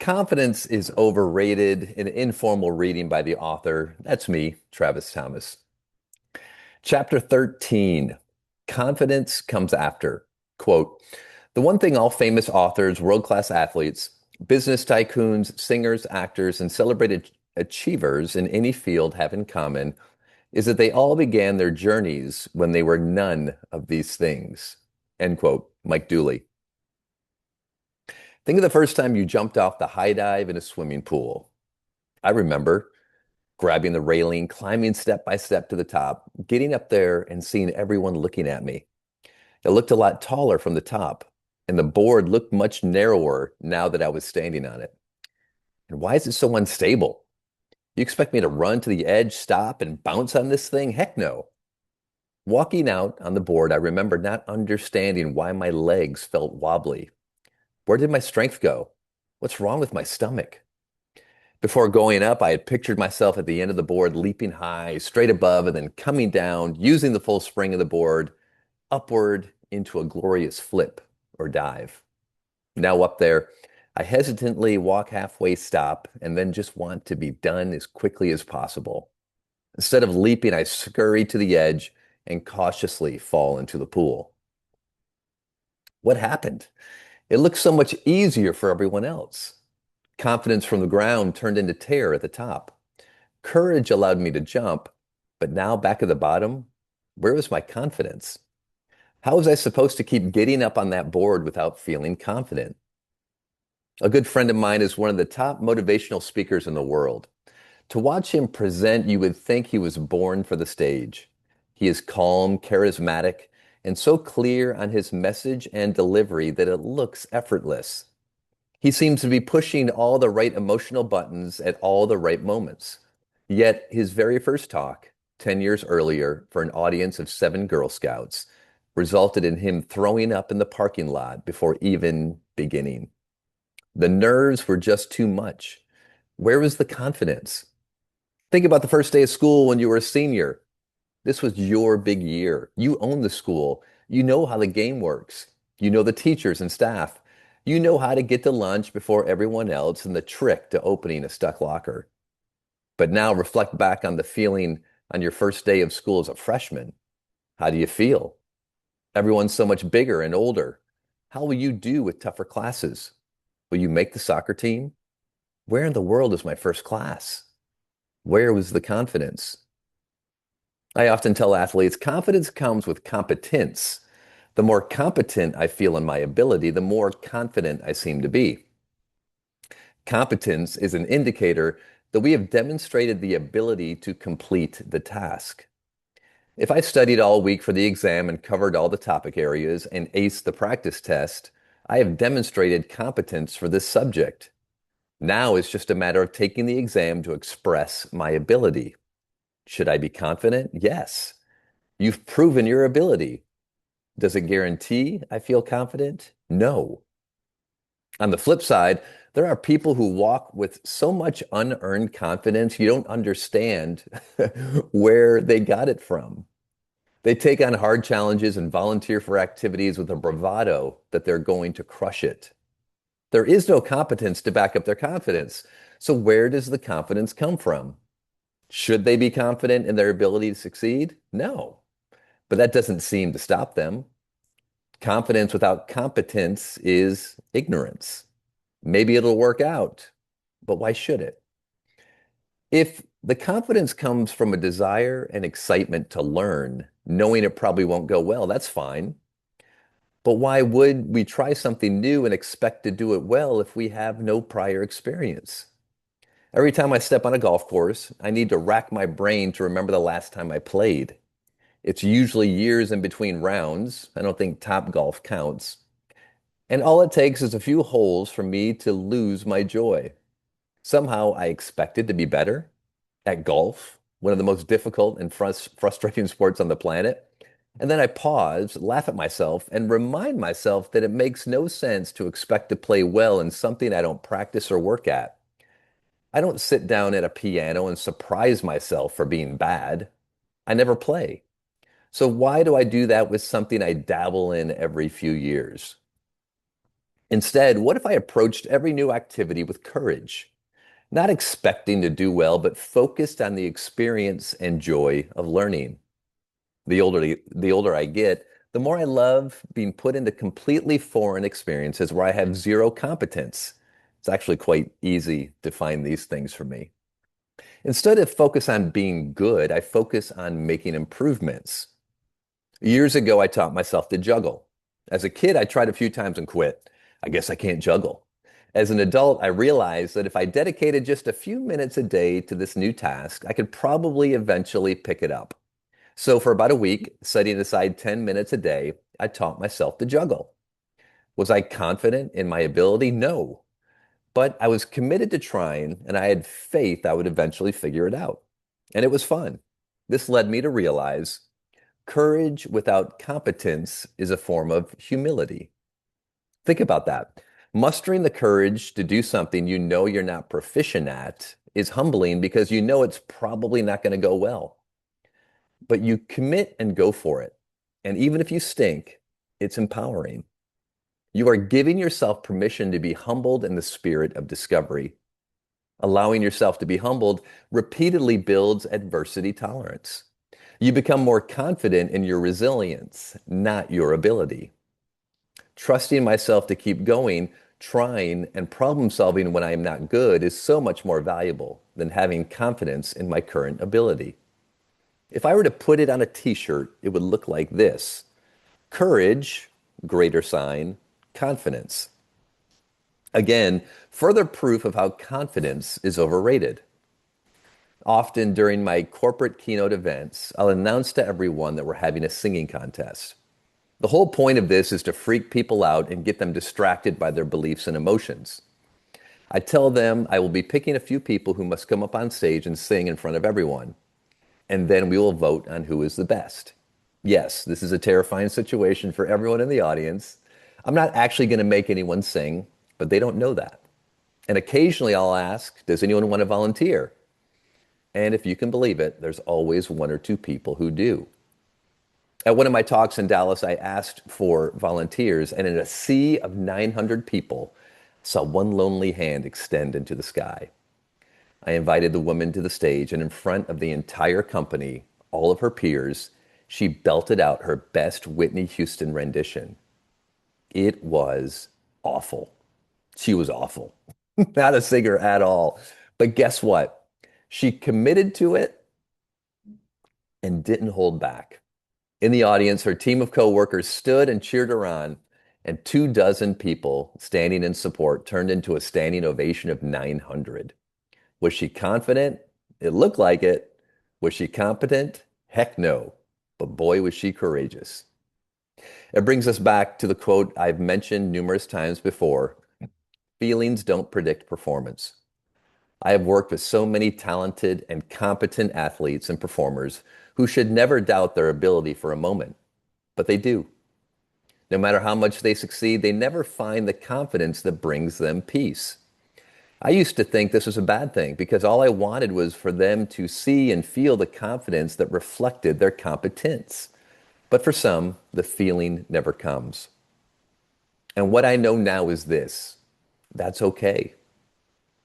Confidence is overrated, an informal reading by the author. That's me, Travis Thomas. Chapter 13, Confidence Comes After. Quote, the one thing all famous authors, world-class athletes, business tycoons, singers, actors, and celebrated achievers in any field have in common is that they all began their journeys when they were none of these things. End quote. Mike Dooley. Think of the first time you jumped off the high dive in a swimming pool. I remember grabbing the railing, climbing step by step to the top, getting up there and seeing everyone looking at me. It looked a lot taller from the top, and the board looked much narrower now that I was standing on it. And why is it so unstable? You expect me to run to the edge, stop, and bounce on this thing? Heck no. Walking out on the board, I remember not understanding why my legs felt wobbly. Where did my strength go? What's wrong with my stomach? Before going up, I had pictured myself at the end of the board, leaping high, straight above, and then coming down, using the full spring of the board, upward into a glorious flip or dive. Now up there, I hesitantly walk halfway, stop, and then just want to be done as quickly as possible. Instead of leaping, I scurry to the edge and cautiously fall into the pool. What happened? It looked so much easier for everyone else. Confidence from the ground turned into terror at the top. Courage allowed me to jump, but now back at the bottom, where was my confidence? How was I supposed to keep getting up on that board without feeling confident? A good friend of mine is one of the top motivational speakers in the world. To watch him present, you would think he was born for the stage. He is calm, charismatic, and so clear on his message and delivery that it looks effortless. He seems to be pushing all the right emotional buttons at all the right moments. Yet his very first talk, 10 years earlier, for an audience of 7 Girl Scouts, resulted in him throwing up in the parking lot before even beginning. The nerves were just too much. Where was the confidence? Think about the first day of school when you were a senior. This was your big year. You own the school. You know how the game works. You know the teachers and staff. You know how to get to lunch before everyone else and the trick to opening a stuck locker. But now reflect back on the feeling on your first day of school as a freshman. How do you feel? Everyone's so much bigger and older. How will you do with tougher classes? Will you make the soccer team? Where in the world is my first class? Where was the confidence? I often tell athletes confidence comes with competence. The more competent I feel in my ability, the more confident I seem to be. Competence is an indicator that we have demonstrated the ability to complete the task. If I studied all week for the exam and covered all the topic areas and aced the practice test, I have demonstrated competence for this subject. Now it's just a matter of taking the exam to express my ability. Should I be confident? Yes. You've proven your ability. Does it guarantee I feel confident? No. On the flip side, there are people who walk with so much unearned confidence, you don't understand where they got it from. They take on hard challenges and volunteer for activities with a bravado that they're going to crush it. There is no competence to back up their confidence. So where does the confidence come from? Should they be confident in their ability to succeed? No. But that doesn't seem to stop them. Confidence without competence is ignorance. Maybe it'll work out, but why should it? If the confidence comes from a desire and excitement to learn, knowing it probably won't go well, that's fine. But why would we try something new and expect to do it well if we have no prior experience? Every time I step on a golf course, I need to rack my brain to remember the last time I played. It's usually years in between rounds. I don't think top golf counts. And all it takes is a few holes for me to lose my joy. Somehow I expected to be better at golf, one of the most difficult and frustrating sports on the planet. And then I pause, laugh at myself, and remind myself that it makes no sense to expect to play well in something I don't practice or work at. I don't sit down at a piano and surprise myself for being bad. I never play. So why do I do that with something I dabble in every few years? Instead, what if I approached every new activity with courage, not expecting to do well, but focused on the experience and joy of learning? The older I get, the more I love being put into completely foreign experiences where I have zero competence. It's actually quite easy to find these things for me. Instead of focus on being good, I focus on making improvements. Years ago, I taught myself to juggle. As a kid, I tried a few times and quit. I guess I can't juggle. As an adult, I realized that if I dedicated just a few minutes a day to this new task, I could probably eventually pick it up. So for about a week, setting aside 10 minutes a day, I taught myself to juggle. Was I confident in my ability? No. But I was committed to trying, and I had faith I would eventually figure it out. And it was fun. This led me to realize courage without competence is a form of humility. Think about that. Mustering the courage to do something you know you're not proficient at is humbling because you know it's probably not going to go well. But you commit and go for it. And even if you stink, it's empowering. You are giving yourself permission to be humbled in the spirit of discovery. Allowing yourself to be humbled repeatedly builds adversity tolerance. You become more confident in your resilience, not your ability. Trusting myself to keep going, trying, and problem solving when I am not good is so much more valuable than having confidence in my current ability. If I were to put it on a t-shirt, it would look like this: courage, greater sign, confidence. Again, further proof of how confidence is overrated. Often during my corporate keynote events, I'll announce to everyone that we're having a singing contest. The whole point of this is to freak people out and get them distracted by their beliefs and emotions. I tell them I will be picking a few people who must come up on stage and sing in front of everyone, and then we will vote on who is the best. Yes, this is a terrifying situation for everyone in the audience. I'm not actually going to make anyone sing, but they don't know that. And occasionally I'll ask, does anyone want to volunteer? And if you can believe it, there's always one or two people who do. At one of my talks in Dallas, I asked for volunteers, and in a sea of 900 people, saw one lonely hand extend into the sky. I invited the woman to the stage, and in front of the entire company, all of her peers, she belted out her best Whitney Houston rendition. It was awful. She was awful. Not a singer at all. But guess what? She committed to it and didn't hold back. In the audience, her team of coworkers stood and cheered her on, and 24 people standing in support turned into a standing ovation of 900. Was she confident? It looked like it. Was she competent? Heck no. But boy, was she courageous. It brings us back to the quote I've mentioned numerous times before: feelings don't predict performance. I have worked with so many talented and competent athletes and performers who should never doubt their ability for a moment, but they do. No matter how much they succeed, they never find the confidence that brings them peace. I used to think this was a bad thing because all I wanted was for them to see and feel the confidence that reflected their competence. But for some, the feeling never comes. And what I know now is this: that's okay.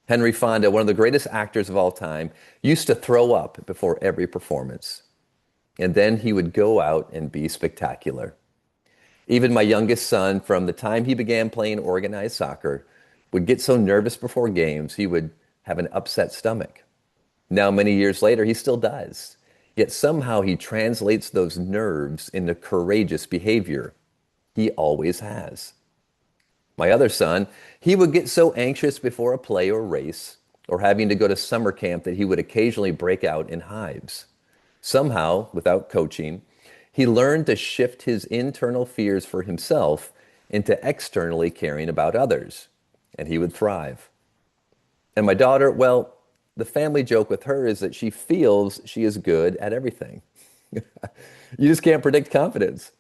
Henry Fonda, one of the greatest actors of all time, used to throw up before every performance. And then he would go out and be spectacular. Even my youngest son, from the time he began playing organized soccer, would get so nervous before games he would have an upset stomach. Now, many years later, he still does. Yet somehow he translates those nerves into courageous behavior. He always has. My other son, he would get so anxious before a play or race or having to go to summer camp that he would occasionally break out in hives. Somehow, without coaching, he learned to shift his internal fears for himself into externally caring about others, and he would thrive. And my daughter, well, the family joke with her is that she feels she is good at everything. You just can't predict confidence.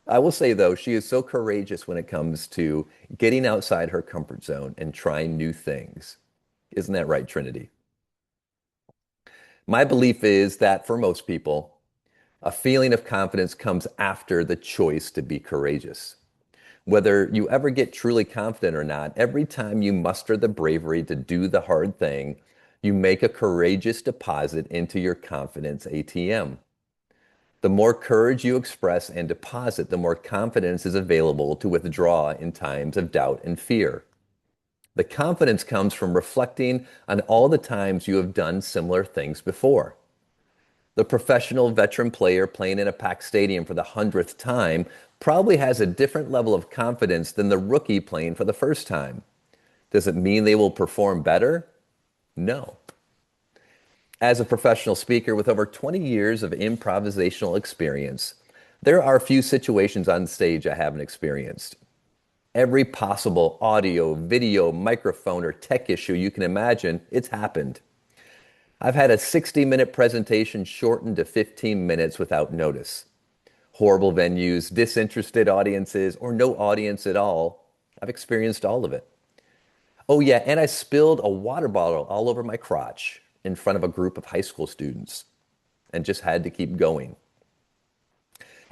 I will say, though, she is so courageous when it comes to getting outside her comfort zone and trying new things. Isn't that right, Trinity? My belief is that for most people, a feeling of confidence comes after the choice to be courageous. Whether you ever get truly confident or not, every time you muster the bravery to do the hard thing, you make a courageous deposit into your confidence ATM. The more courage you express and deposit, the more confidence is available to withdraw in times of doubt and fear. The confidence comes from reflecting on all the times you have done similar things before. The professional veteran player playing in a packed stadium for the 100th time probably has a different level of confidence than the rookie playing for the first time. Does it mean they will perform better? No. As a professional speaker with over 20 years of improvisational experience, there are few situations on stage I haven't experienced. Every possible audio, video, microphone, or tech issue you can imagine, it's happened. I've had a 60-minute presentation shortened to 15 minutes without notice. Horrible venues, disinterested audiences, or no audience at all. I've experienced all of it. Oh, yeah, and I spilled a water bottle all over my crotch in front of a group of high school students and just had to keep going.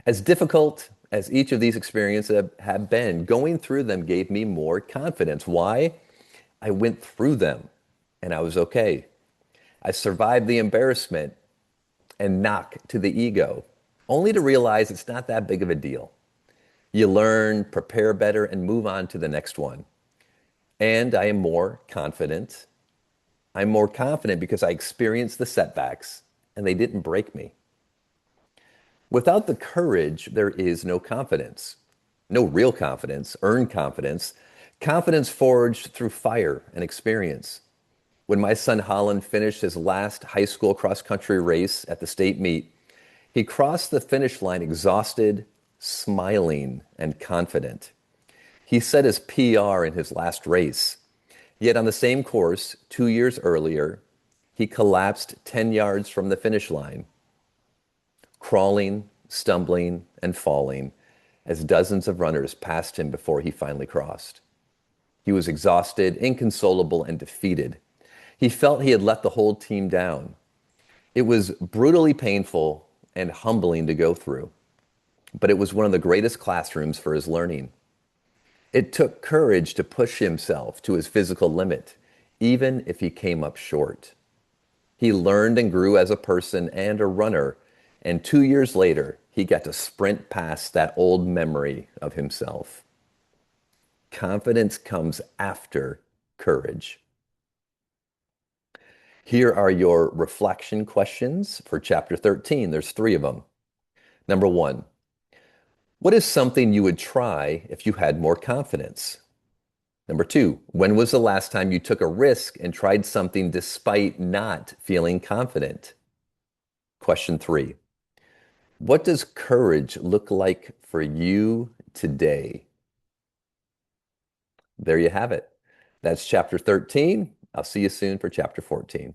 As difficult as each of these experiences have been, going through them gave me more confidence. Why? I went through them and I was okay. I survived the embarrassment and knock to the ego, only to realize it's not that big of a deal. You learn, prepare better, and move on to the next one. And I am more confident. I'm more confident because I experienced the setbacks and they didn't break me. Without the courage, there is no confidence. No real confidence, earned confidence, confidence forged through fire and experience. When my son Holland finished his last high school cross country race at the state meet, he crossed the finish line exhausted, smiling, and confident. He set his PR in his last race. Yet on the same course, 2 years earlier, he collapsed 10 yards from the finish line, crawling, stumbling, and falling as dozens of runners passed him before he finally crossed. He was exhausted, inconsolable, and defeated. He felt he had let the whole team down. It was brutally painful and humbling to go through, but it was one of the greatest classrooms for his learning. It took courage to push himself to his physical limit, even if he came up short. He learned and grew as a person and a runner, and 2 years later, he got to sprint past that old memory of himself. Confidence comes after courage. Here are your reflection questions for chapter 13. There's 3 of them. Number 1, what is something you would try if you had more confidence? Number 2, when was the last time you took a risk and tried something despite not feeling confident? Question 3, what does courage look like for you today? There you have it. That's chapter 13. I'll see you soon for chapter 14.